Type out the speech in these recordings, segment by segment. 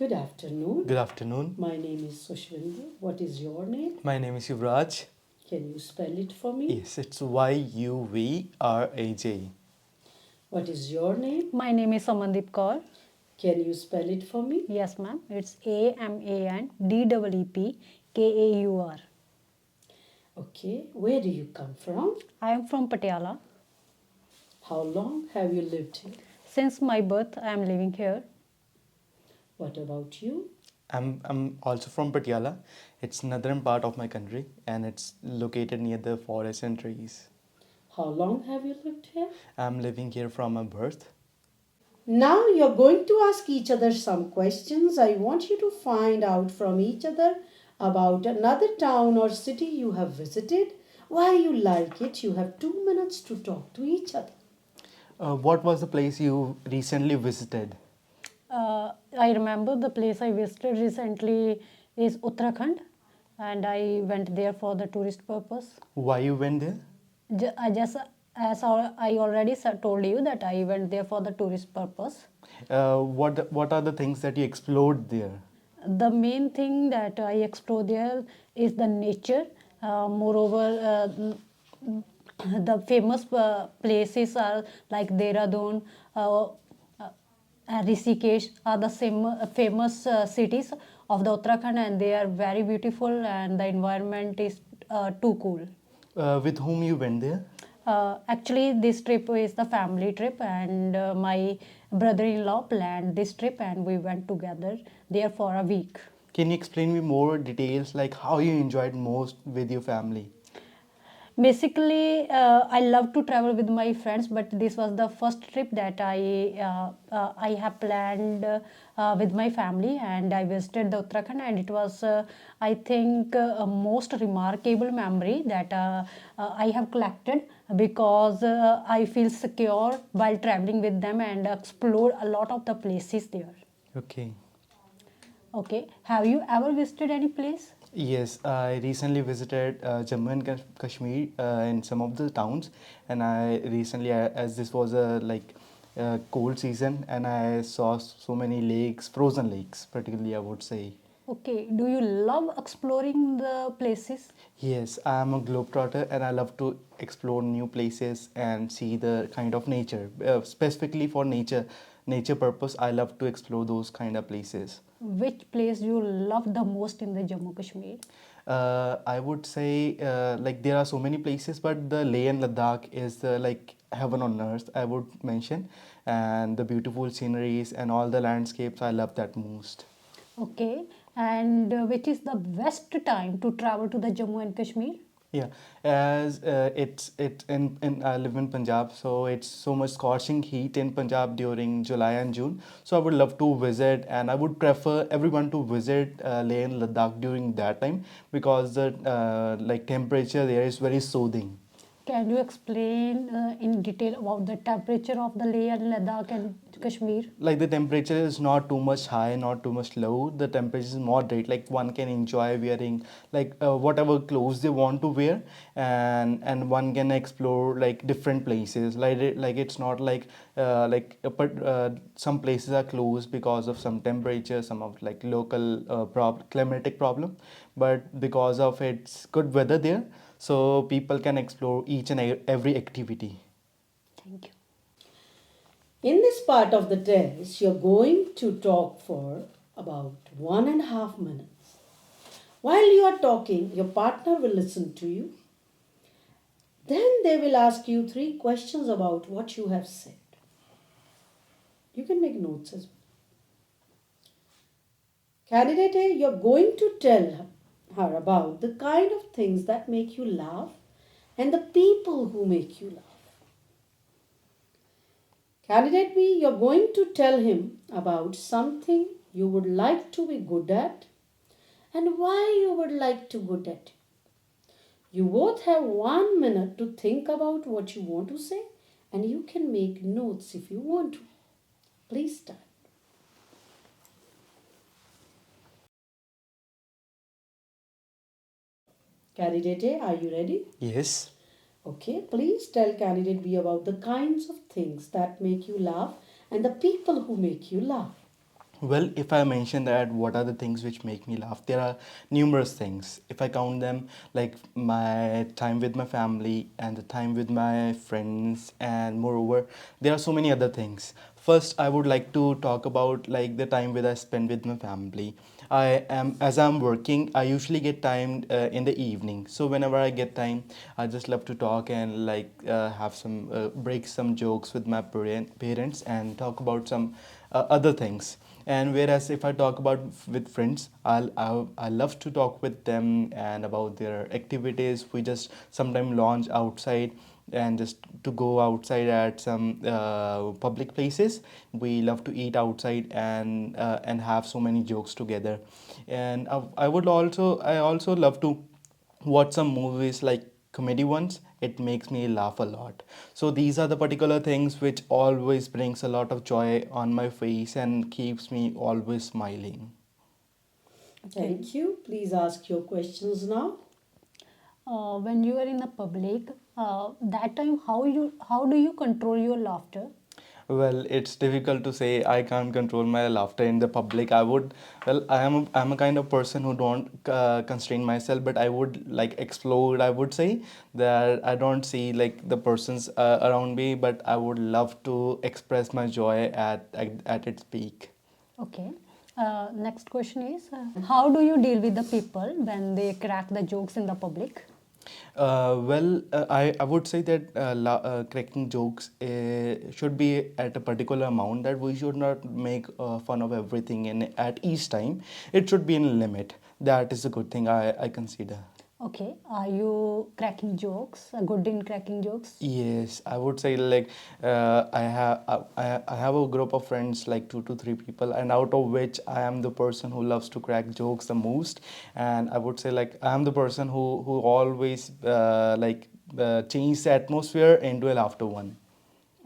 Good afternoon. Good afternoon. My name is Sushvindu. What is your name? My name is Yuvraj. Can you spell it for me? Yes, it's Yuvraj. What is your name? My name is Samandeep Kaur. Can you spell it for me? Yes, ma'am. It's AMANDEEPKAUR. Okay. Where do you come from? I am from Patiala. How long have you lived here? Since my birth, I am living here. What about you? I'm also from Patiala. It's northern part of my country and it's located near the forest and trees. How long have you lived here? I'm living here from my birth. Now you're going to ask each other some questions. I want you to find out from each other about another town or city you have visited, why you like it. You have 2 minutes to talk to each other. What was the place you recently visited? I remember the place I visited recently is Uttarakhand, and I went there for the tourist purpose. Why you went there? I already told you that I went there for the tourist purpose. What are the things that you explored there? The main thing that I explore there is the nature. Moreover, the famous places are like Dehradun, Rishikesh are the same famous cities of the Uttarakhand, and they are very beautiful, and the environment is too cool. With whom you went there? Actually, this trip is the family trip, and my brother-in-law planned this trip, and we went together there for a week. Can you explain me more details like how you enjoyed most with your family? Basically, I love to travel with my friends, but this was the first trip that I have planned with my family, and I visited the Uttarakhand, and it was I think a most remarkable memory that I have collected, because I feel secure while traveling with them and explore a lot of the places there. Okay. Okay, have you ever visited any place? Yes, I recently visited Jammu and Kashmir in some of the towns, and I recently, as this was a cold season, and I saw so many lakes, frozen lakes, particularly I would say. Okay, do you love exploring the places? Yes, I am a globetrotter, and I love to explore new places and see the kind of nature. Specifically for nature purpose, I love to explore those kind of places. Which place you love the most in the Jammu Kashmir? I would say like there are so many places, but the Leh and Ladakh is the like heaven on earth, I would mention, and the beautiful sceneries and all the landscapes, I love that most. Okay, and which is the best time to travel to the Jammu and Kashmir? Yeah, as it's in I live in Punjab, so it's so much scorching heat in Punjab during July and June. So I would love to visit, and I would prefer everyone to visit Leh and Ladakh during that time because the like temperature there is very soothing. Can you explain in detail about the temperature of the Leh and Ladakh and Kashmir? Like the temperature is not too much high, not too much low. The temperature is moderate, like one can enjoy wearing like whatever clothes they want to wear, and one can explore like different places, like it's not some places are closed because of some temperature, some of like local climatic problem, but because of its good weather there, so people can explore each and every activity. Thank you. In this part of the test, you're going to talk for about 1.5 minutes. While you are talking, your partner will listen to you. Then they will ask you 3 questions about what you have said. You can make notes as well. Candidate A, you're going to tell her about the kind of things that make you laugh and the people who make you laugh. Candidate B, you're going to tell him about something you would like to be good at and why you would like to be good at it. You both have 1 minute to think about what you want to say, and you can make notes if you want to. Please start. Candidate A, are you ready? Yes. Okay, please tell candidate B about the kinds of things that make you laugh and the people who make you laugh. Well, if I mention that what are the things which make me laugh, there are numerous things. If I count them, like my time with my family and the time with my friends, and moreover, there are so many other things. First, I would like to talk about like the time that I spend with my family. As I'm working, I usually get time in the evening. So whenever I get time, I just love to talk and like have some break some jokes with my parents and talk about some other things. And whereas if I talk about with friends, I love to talk with them and about their activities. We just sometimes launch outside and just to go outside at some public places. We love to eat outside and have so many jokes together. And I also love to watch some movies like comedy ones. It makes me laugh a lot. So these are the particular things which always brings a lot of joy on my face and keeps me always smiling. Okay. Thank you. Please ask your questions now. When you are in the public, that time how do you control your laughter? Well, it's difficult to say. I can't control my laughter in the public. I would, well, I'm a kind of person who don't constrain myself, but I would like explode. I would say that I don't see like the persons around me, but I would love to express my joy at its peak. Okay. Next question is, how do you deal with the people when they crack the jokes in the public? I would say that cracking jokes should be at a particular amount, that we should not make fun of everything in at each time. It should be in a limit. That is a good thing I consider. Okay. Are you cracking jokes? Good in cracking jokes? Yes, I would say like I have a group of friends like 2 to 3 people, and out of which I am the person who loves to crack jokes the most. And I would say like I am the person who always change the atmosphere into a laughter one.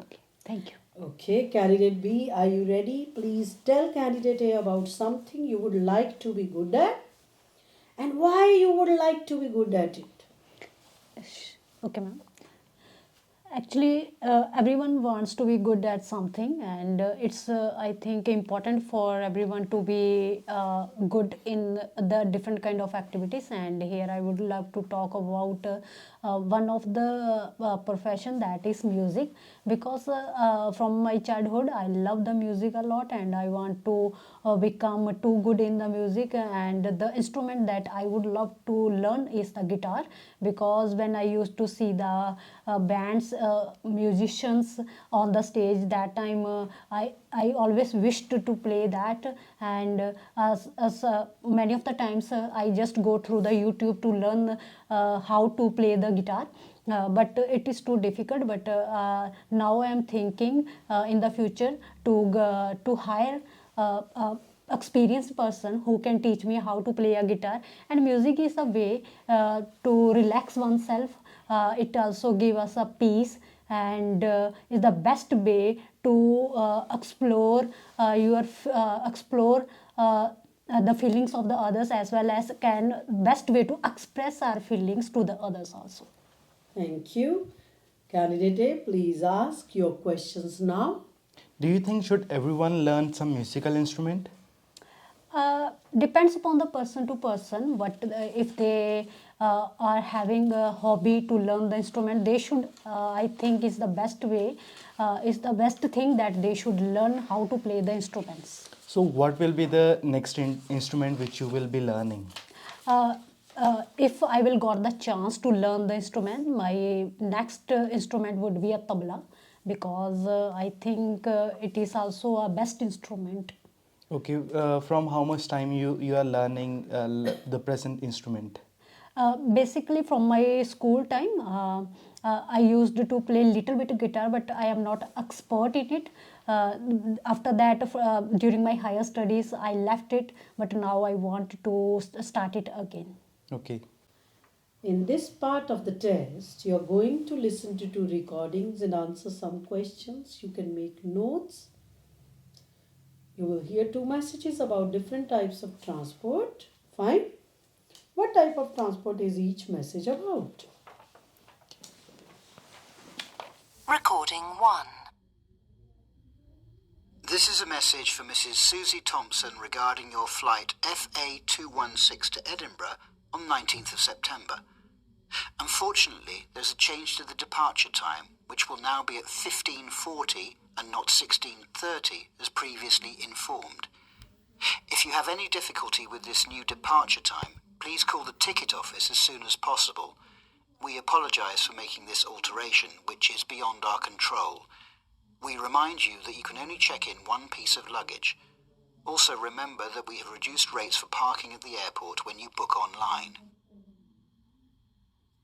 Okay. Thank you. Okay, candidate B, are you ready? Please tell candidate A about something you would like to be good at and why you would like to be good at it. Okay, ma'am. Actually, everyone wants to be good at something, and it's I think important for everyone to be good in the different kind of activities. And here I would love to talk about one of the profession, that is music, because from my childhood I love the music a lot, and I want to become too good in the music. And the instrument that I would love to learn is the guitar, because when I used to see the bands, musicians on the stage, that time I always wished to play that. And as many of the times I just go through the YouTube to learn how to play the guitar. But it is too difficult. But now I am thinking in the future to hire experienced person who can teach me how to play a guitar. And music is a way to relax oneself. It also give us a peace, and is the best way to explore the feelings of the others, as well as can best way to express our feelings to the others also. Thank you. Candidate A, please ask your questions now. Do you think should everyone learn some musical instrument? Depends upon the person to person. What if they are having a hobby to learn the instrument, they should, I think, is the best way, is the best thing that they should learn how to play the instruments. So what will be the next instrument which you will be learning? uh, if I will got the chance to learn the instrument, my next instrument would be a tabla, because I think it is also a best instrument. Okay, from how much time you are learning the present instrument? Basically, from my school time, I used to play little bit guitar, but I am not expert in it. After that, during my higher studies, I left it, but now I want to start it again. Okay. In this part of the test, you're going to listen to 2 recordings and answer some questions. You can make notes. You will hear 2 messages about different types of transport. Fine. What type of transport is each message about? Recording 1. This is a message for Mrs. Susie Thompson regarding your flight FA216 to Edinburgh on 19th of September. Unfortunately, there's a change to the departure time, which will now be at 15:40 and not 16:30 as previously informed. If you have any difficulty with this new departure time, please call the ticket office as soon as possible. We apologise for making this alteration, which is beyond our control. We remind you that you can only check in one piece of luggage. Also remember that we have reduced rates for parking at the airport when you book online.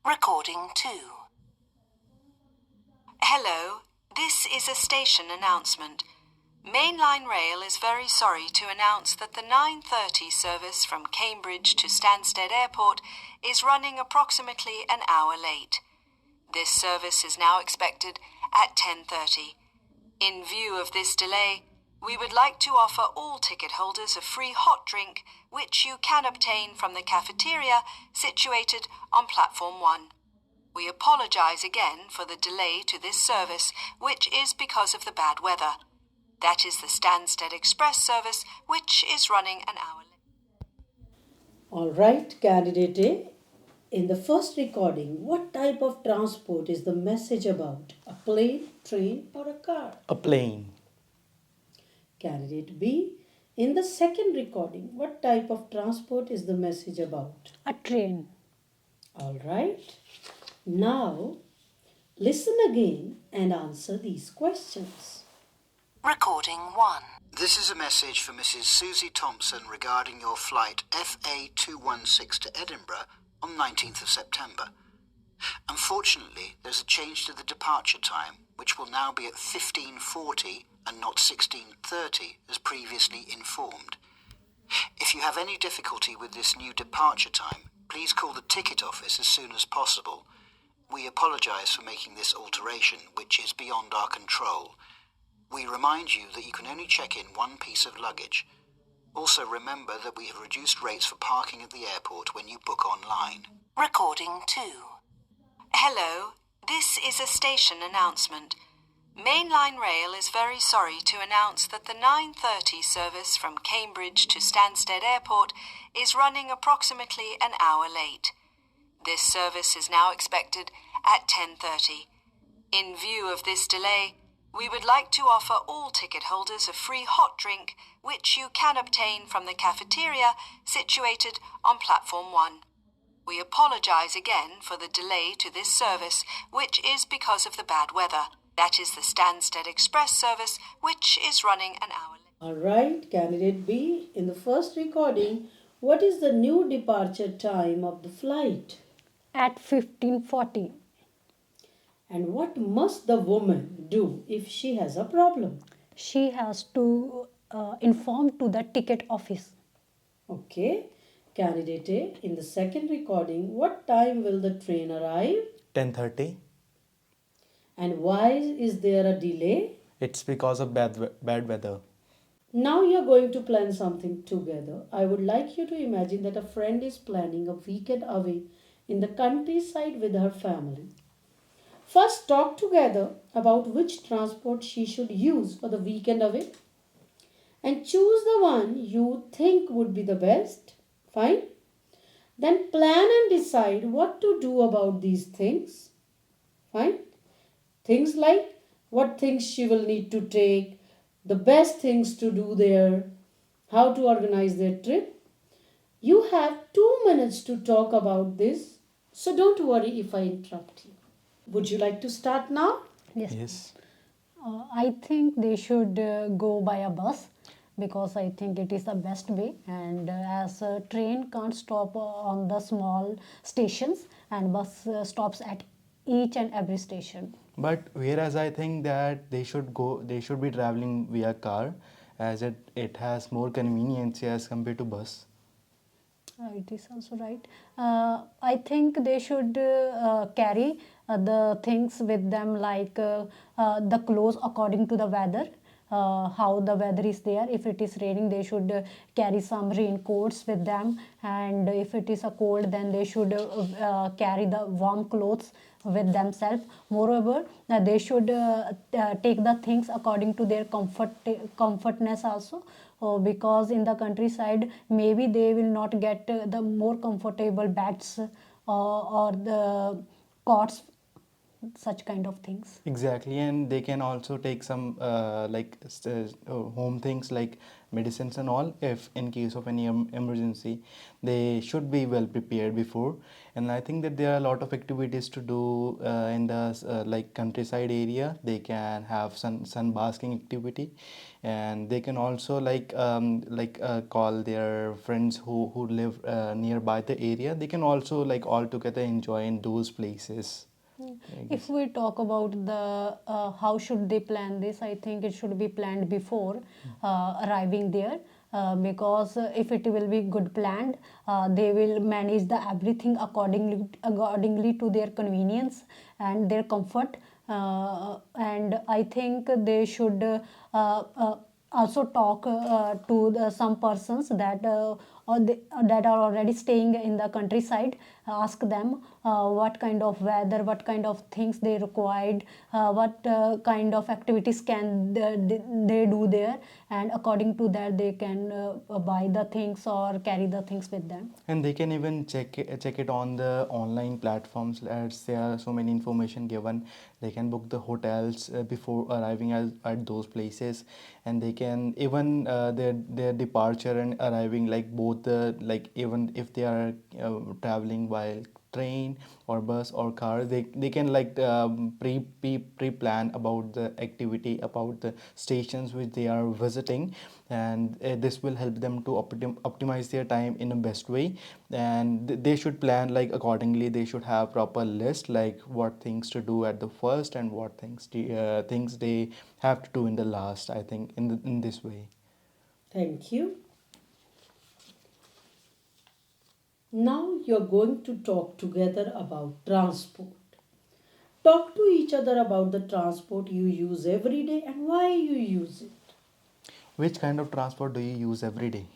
Recording 2. Hello, this is a station announcement. Mainline Rail is very sorry to announce that the 9:30 service from Cambridge to Stansted Airport is running approximately an hour late. This service is now expected at 10:30. In view of this delay, we would like to offer all ticket holders a free hot drink, which you can obtain from the cafeteria situated on Platform 1. We apologise again for the delay to this service, which is because of the bad weather. That is the Stansted Express service, which is running an hour late. All right, candidate A. In the first recording, what type of transport is the message about? A plane, train, or a car? A plane. Candidate B. In the second recording, what type of transport is the message about? A train. All right. Now, listen again and answer these questions. Recording 1. This is a message for Mrs. Susie Thompson regarding your flight FA216 to Edinburgh on 19th of September. Unfortunately, there's a change to the departure time, which will now be at 15:40 and not 16:30 as previously informed. If you have any difficulty with this new departure time, please call the ticket office as soon as possible. We apologise for making this alteration, which is beyond our control. We remind you that you can only check in one piece of luggage. Also remember that we have reduced rates for parking at the airport when you book online. Recording 2. Hello, this is a station announcement. Mainline Rail is very sorry to announce that the 9:30 service from Cambridge to Stansted Airport is running approximately an hour late. This service is now expected at 10:30. In view of this delay, we would like to offer all ticket holders a free hot drink, which you can obtain from the cafeteria situated on Platform 1. We apologise again for the delay to this service, which is because of the bad weather. That is the Stansted Express service, which is running an hour late. All right, candidate B. In the first recording, what is the new departure time of the flight? At 15:40. And what must the woman do if she has a problem? She has to inform to the ticket office. Okay. Candidate A. In the second recording, what time will the train arrive? 10:30. And why is there a delay? It's because of bad weather. Now you're going to plan something together. I would like you to imagine that a friend is planning a weekend away in the countryside with her family. First, talk together about which transport she should use for the weekend away and choose the one you think would be the best. Fine? Then plan and decide what to do about these things. Fine? Things like what things she will need to take, the best things to do there, how to organize their trip. You have 2 minutes to talk about this, so don't worry if I interrupt you. Would you like to start now? Yes. I think they should go by a bus because I think it is the best way, and as a train can't stop on the small stations, and bus stops at each and every station. But whereas I think that they should be traveling via car, as it has more convenience as compared to bus. It is also right. I think they should carry the things with them, like the clothes according to the weather, how the weather is there. If it is raining, they should carry some raincoats with them, and if it is a cold, then they should carry the warm clothes with themselves. Moreover, they should take the things according to their comfortness also, because in the countryside maybe they will not get the more comfortable beds or the cots, such kind of things. Exactly, and they can also take some home things like medicines and all. If in case of any emergency, they should be well prepared before. And I think that there are a lot of activities to do in the like countryside area. They can have sun basking activity, and they can also call their friends who live nearby the area. They can also like all together enjoy in those places. I If guess. we talk about the how should they plan this, I think it should be planned before arriving there. Because if it will be good planned, they will manage the everything accordingly to their convenience and their comfort. And I think they should also talk to some persons that that are already staying in the countryside. Ask them what kind of weather, what kind of things they required, what kind of activities can they do there, and according to that they can buy the things or carry the things with them. And they can even check it on the online platforms, as there are so many information given. They can book the hotels before arriving at those places, and they can even their departure and arriving, like both the, like even if they are traveling by train or bus or car, they can like pre-plan about the activity, about the stations which they are visiting, and this will help them to optimize their time in a best way. And they should plan like accordingly. They should have proper list, like what things to do at the first and what things they have to do in the last, I think, in this way. Thank you. Now you're going to talk together about transport. Talk to each other about the transport you use every day and why you use it. Which kind of transport do you use every day?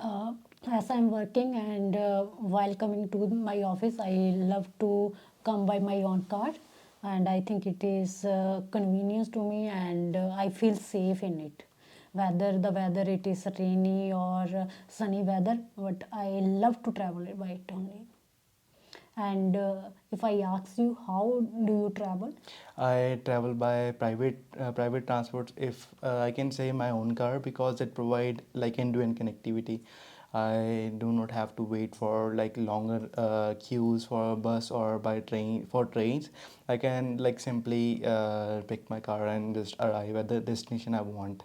uh, as I'm working and while coming to my office, I love to come by my own car, and I think it is convenience to me, and I feel safe in it. Whether it is rainy or sunny weather, but I love to travel by it only. And if I ask you, how do you travel? I travel by private transports. If I can say my own car, because it provide like end-to-end connectivity. I do not have to wait for like longer queues for a bus or by train for trains. I can like simply pick my car and just arrive at the destination I want.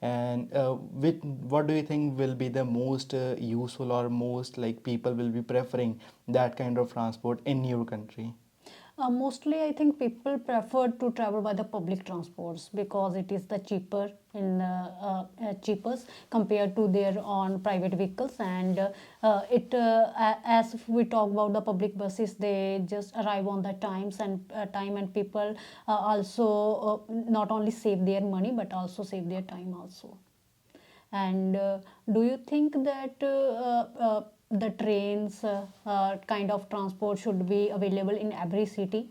And what do you think will be the most useful, or most like people will be preferring that kind of transport in your country? Mostly, I think people prefer to travel by the public transports because it is the cheaper in cheapest compared to their own private vehicles. And as we talk about the public buses, they just arrive on the times and time, and people also not only save their money but also save their time also. And do you think that the trains kind of transport should be available in every city?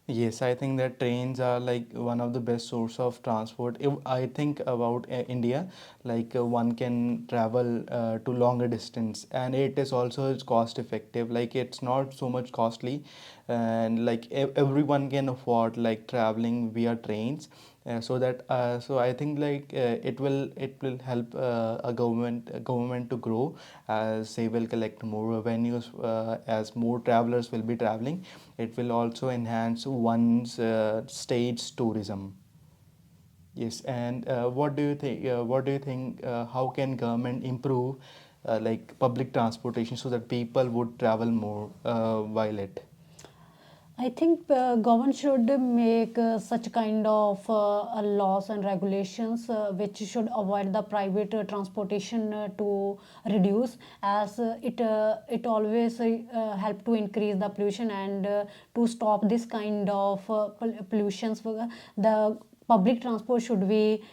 Yes, I think that trains are like one of the best source of transport. If I think about India, like one can travel to longer distance, and it is also it's cost effective. Like it's not so much costly, and like everyone can afford like traveling via trains. So I think like it will help a government to grow, as they will collect more revenues, as more travelers will be traveling. It will also enhance one's state's tourism. Yes, and what do you think? What do you think? How can government improve like public transportation so that people would travel more while it? I think government should make such kind of laws and regulations which should avoid the private transportation to reduce, as it always help to increase the pollution, and to stop this kind of pollutions. The public transport should be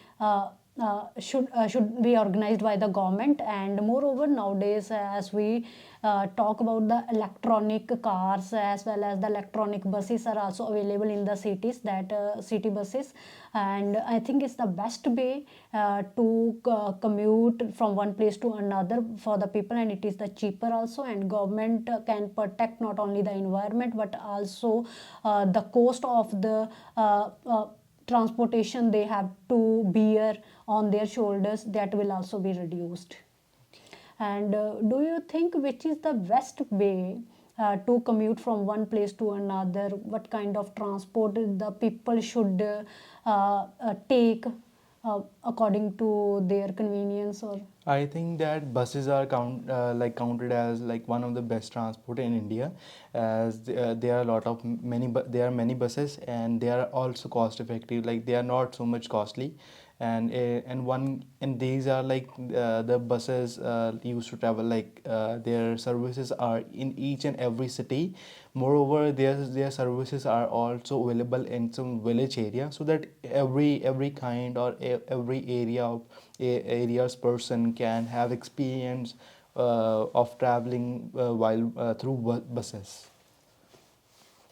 should be organized by the government. And moreover, nowadays, as we talk about the electronic cars as well as the electronic buses are also available in the cities, that city buses, and I think it's the best way to commute from one place to another for the people, and it is the cheaper also, and government can protect not only the environment but also the cost of the transportation they have to bear on their shoulders, that will also be reduced. And do you think which is the best way to commute from one place to another? What kind of transport the people should take according to their convenience? Or I think that buses are counted as like one of the best transport in India, as there are a lot of there are many buses, and they are also cost effective. Like they are not so much costly, and these are like the buses used to travel, like their services are in each and every city. Moreover, their services are also available in some village area, so that every kind or every area's person can have experience of traveling while through buses.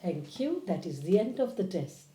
Thank you. That is the end of the test.